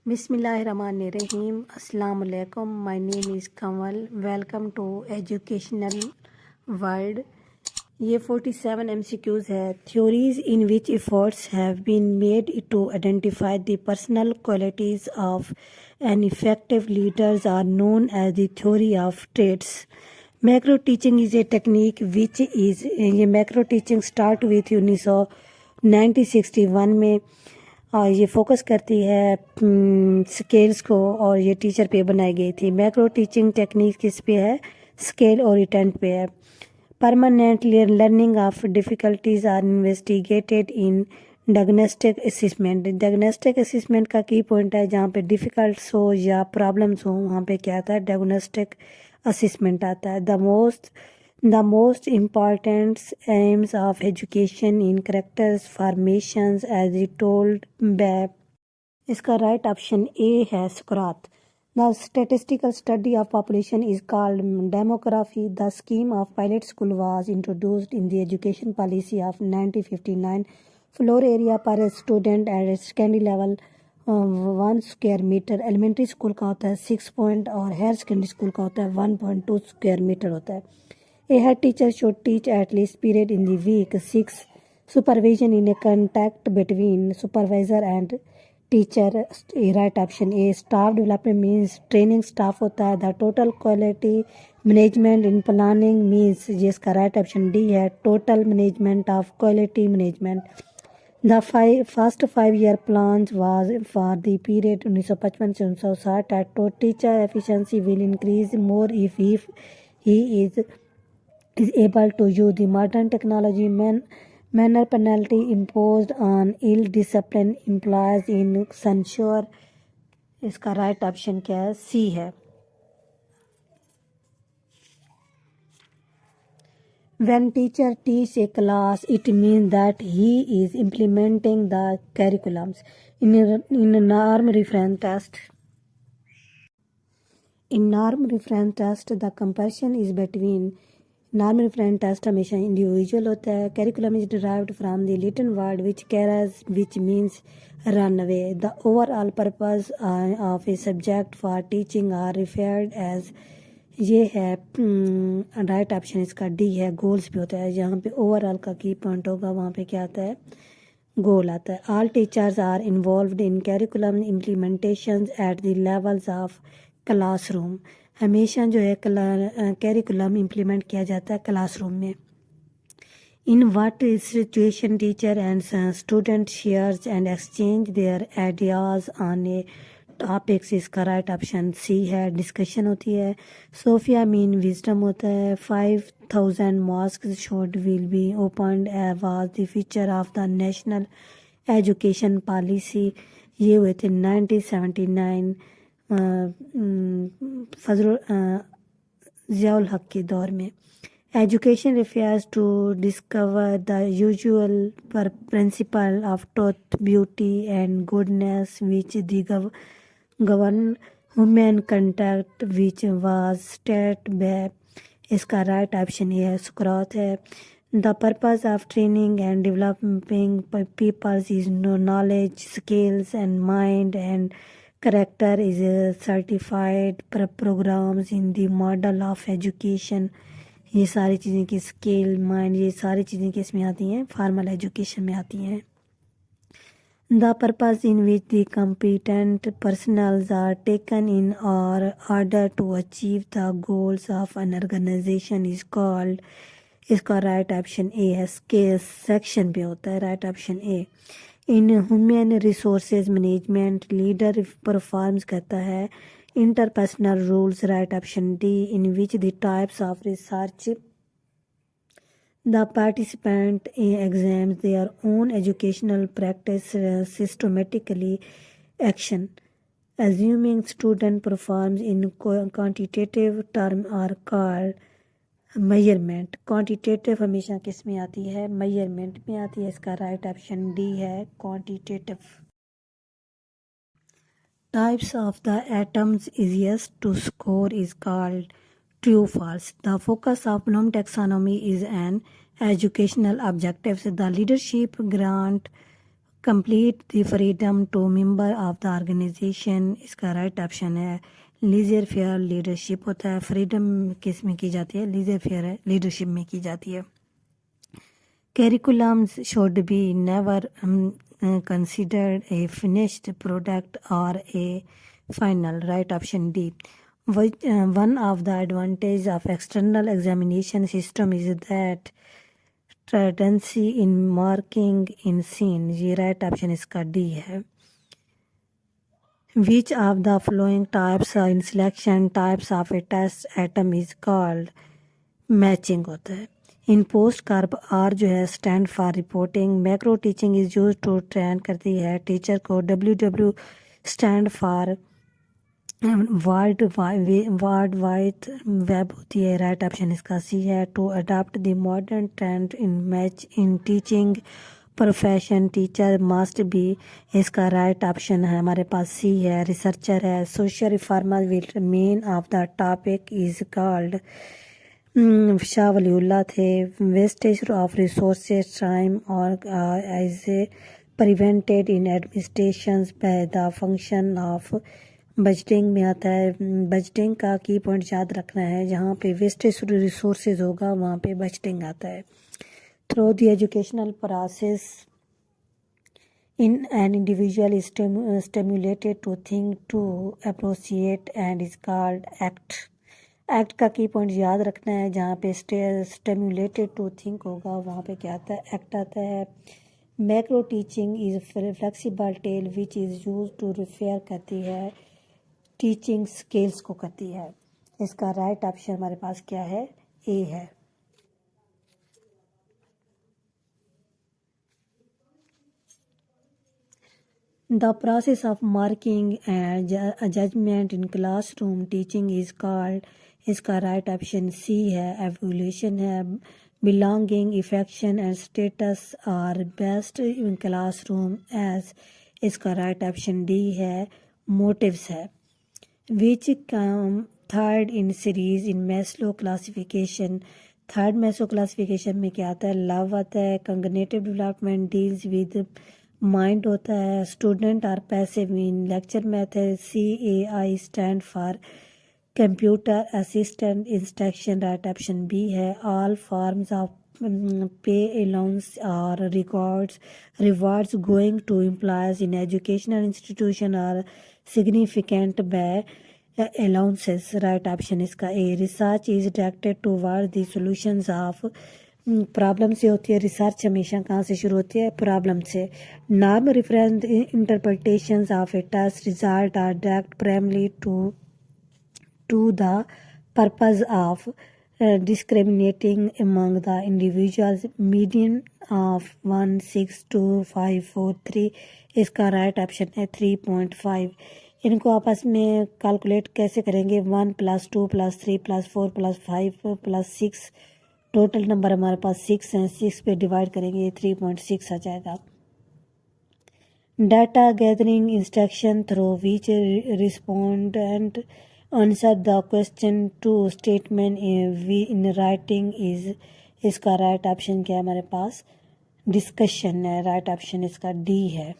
Bismillahirrahmanirrahim. Assalamu alaikum. My name is Kamal. Welcome to Educational World. ये 47 MCQs है. Theories in which efforts have been made to identify the personal qualities of an effective leaders are known as the theory of traits. Macro teaching is a technique which is ये macro teaching start with 1961 में और ये focus करती है scales को और ये teacher पे बनाई गई थी. मैक्रो टीचिंग टेक्निक किस पे है? स्केल और इंटेंट पे है. Permanent learning of difficulties are investigated in diagnostic assessment. Diagnostic assessment का की पॉइंट है जहाँ पे डिफ़िकल्ट्स हो या प्रॉब्लम्स हो वहाँ पे क्या आता है? डायग्नोस्टिक असेसमेंट आता है. The most important aims of education in characters formations as told by इसका राइट ऑप्शन ए है सुकरात. The statistical study of population is called demography. The scheme of pilot school was introduced in the education policy of 1959. Floor area per student at secondary level 1 square meter. Elementary school का होता है 6 point और higher secondary school का होता है 1.2 square metre होता है. A head teacher should teach at least period in the week. 6. Supervision in a contact between supervisor and teacher. Right option A. Staff development means training staff होता है. The total quality management in planning means जिसका right option D है. Total management of quality management. The first 5-year plans was for the period 1955 से 1960 at teacher efficiency will increase more if he is able to use the modern technology. Manner penalty imposed on ill-disciplined employees in censure. इसका right option क्या है? सी है. When teacher teach a class, it means that he is implementing the curriculums. In norm reference test, the comparison is between normal reference test हमेशा individual होता है. Curriculum is derived from the Latin word which means run away. The overall purpose of a subject for teaching are referred as. ये है right option इसका D है. Goals पे होता है. जहाँ पे ओवरऑल का की पॉइंट होगा वहाँ पे क्या आता है? गोल आता है. All teachers are involved in curriculum implementation at the levels of classroom. हमेशा जो है करिकुलम इम्प्लीमेंट किया जाता है क्लासरूम में. In what situation teacher and student shares and exchange their ideas on A topics. इसका राइट ऑप्शन सी है. Discussion होती है. सोफिया मीन विजडम होता है. 5000 mosque should will be opened was the feature of the national education policy. ये हुए थे 1979 ज़ियाउल हक के दौर में. Education refers to discover the usual principle of truth beauty and goodness which the govern human conduct which was state by. इसका right option ये है सुकरात है. The purpose of training and developing peoples is knowledge skills and mind and character is certified programs in the model of education. ये सारी चीज़ें की skill mind ये सारी चीज़ें किस में आती हैं? फॉर्मल एजुकेशन में आती हैं. The purpose in which the competent personals are taken in order to achieve the goals of an organization is called. इसका राइट ऑप्शन ए है. स्किल सेक्शन पे होता है right option A. In human resources management leader performs करता है interpersonal rules. Right option D. In which the types of research the participant exams their own educational practice systematically action assuming student performs in quantitative term are called measurement. Quantitative हमेशा किस में आती है? Measurement में आती है. इसका right option D है quantitative. Types of the items easiest to score is called true false. The focus of Bloom taxonomy is an educational objectives. The leadership grant complete the freedom to member of the organization, इसका right option है laissez faire leadership होता है। Freedom किस में की जाती है? Laissez faire leadership में की जाती है। Curriculums should be never considered a finished product or a final. Right option D. One of the advantages of external examination system is that transparency in marking in seen. ये right option इसका D है। Which of the following types in selection types of a test item is called? Matching होता है। In POSDCORB R जो है stand for reporting. Micro teaching is use to train करती है teacher को। W stand for world wide web होती है। Right option इसका सी है। To adopt the modern trend in match in teaching profession teacher must be, इसका right option है हमारे पास सी है। रिसर्चर है। Social reformer will main of the topic is called. Shah Waliullah थे। वेस्टेज ऑफ रिसोर्सेज टाइम और as a prevented in administration by the function of budgeting में आता है। बजटिंग का की पॉइंट याद रखना है, जहाँ पे वेस्टेज रिसोर्सेज होगा वहाँ पे बजटिंग आता है। Through the educational process in an individual is stimulated to think, to appreciate and is called act. Act का की पॉइंट याद रखना है, जहाँ पे स्टिमुलेटेड टू थिंक होगा वहाँ पे क्या आता है? एक्ट आता है। Micro teaching is flexible tell which is use to refer करती है टीचिंग स्किल्स को करती है। इसका राइट ऑप्शन हमारे पास क्या है? ए है। The process of marking and judgment in classroom teaching is called, इसका राइट ऑप्शन सी है। एवोल्यूशन है। Belonging affection and status are best in classroom as, इसका राइट ऑप्शन डी है। मोटिव्स है। Which come third in series in Maslow classification, third Maslow classification में क्या आता है? लव आता है। Cognitive development deals with mind होता है। Student are passive in lecture method. CAI stand for computer assistant instruction, right option B है। All forms of पे अलाउंस और rewards going to employees in educational institution are significant by allowances, right option इसका A. Research is directed toward the solutions of, problem से होती है research, हमेशा कहाँ से शुरू होती है? प्रॉब्लम से। Norm reference interpretations of a test result are direct primary to the purpose of discriminating among the individuals, median of 162,543, इसका राइट ऑप्शन है 3.5। इनको आपस में कैलकुलेट कैसे करेंगे? 1 + 2 + 3 + 4 + 5 + 6, टोटल नंबर हमारे पास 6 हैं। 6 पे डिवाइड करेंगे 3.6 आ जाएगा। Data gathering instruction through which respondent answer the question to statement in writing is, इसका राइट ऑप्शन क्या है हमारे पास? डिस्कशन है। राइट ऑप्शन इसका डी है।